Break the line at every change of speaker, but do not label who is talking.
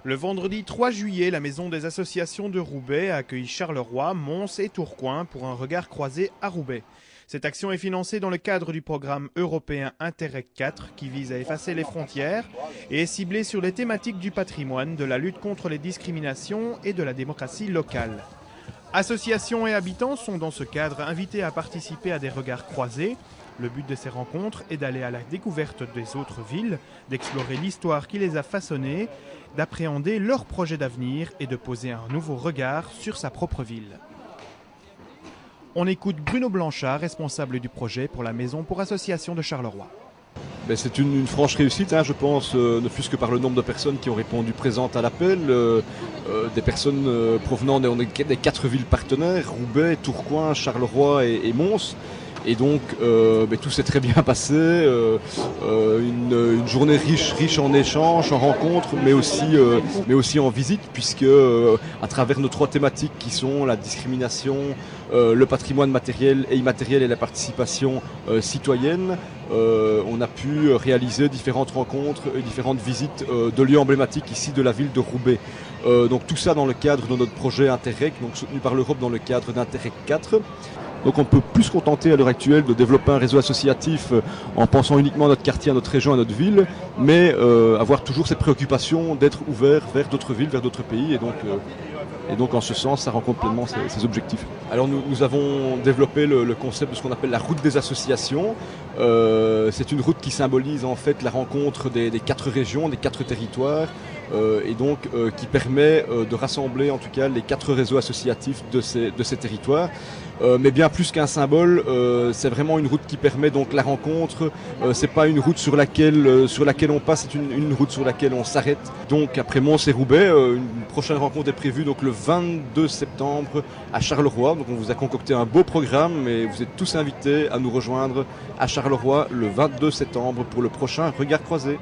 Le vendredi 3 juillet, la Maison des associations de Roubaix a accueilli Charleroi, Mons et Tourcoing pour un regard croisé à Roubaix. Cette action est financée dans le cadre du programme européen Interreg 4 qui vise à effacer les frontières et est ciblée sur les thématiques du patrimoine, de la lutte contre les discriminations et de la démocratie locale. Associations et habitants sont dans ce cadre invités à participer à des regards croisés. Le but de ces rencontres est d'aller à la découverte des autres villes, d'explorer l'histoire qui les a façonnées, d'appréhender leurs projets d'avenir et de poser un nouveau regard sur sa propre ville. On écoute Bruno Blanchard, responsable du projet pour la Maison pour Association de Charleroi.
C'est une franche réussite, je pense, ne fût-ce que par le nombre de personnes qui ont répondu présentes à l'appel, des personnes provenant des 4 villes partenaires, Roubaix, Tourcoing, Charleroi et Mons. Et donc tout s'est très bien passé, une journée riche en échanges, en rencontres, mais aussi en visites, puisque à travers nos 3 thématiques qui sont la discrimination, le patrimoine matériel et immatériel et la participation citoyenne, on a pu réaliser différentes rencontres et différentes visites de lieux emblématiques ici de la ville de Roubaix. Donc tout ça dans le cadre de notre projet Interreg, donc soutenu par l'Europe dans le cadre d'Interreg 4. Donc on peut plus se contenter à l'heure actuelle de développer un réseau associatif en pensant uniquement à notre quartier, à notre région, à notre ville, mais avoir toujours cette préoccupation d'être ouvert vers d'autres villes, vers d'autres pays, et donc en ce sens, ça rencontre pleinement ces objectifs. Alors nous avons développé le concept de ce qu'on appelle la route des associations. C'est une route qui symbolise en fait la rencontre des 4 régions, des 4 territoires, et donc qui permet de rassembler en tout cas les 4 réseaux associatifs de ces territoires. Mais bien plus qu'un symbole, c'est vraiment une route qui permet donc la rencontre. C'est pas une route sur laquelle on passe, c'est une route sur laquelle on s'arrête. Donc après Mons et Roubaix, une prochaine rencontre est prévue donc le 22 septembre à Charleroi. Donc on vous a concocté un beau programme et vous êtes tous invités à nous rejoindre à Charleroi le 22 septembre pour le prochain regard croisé.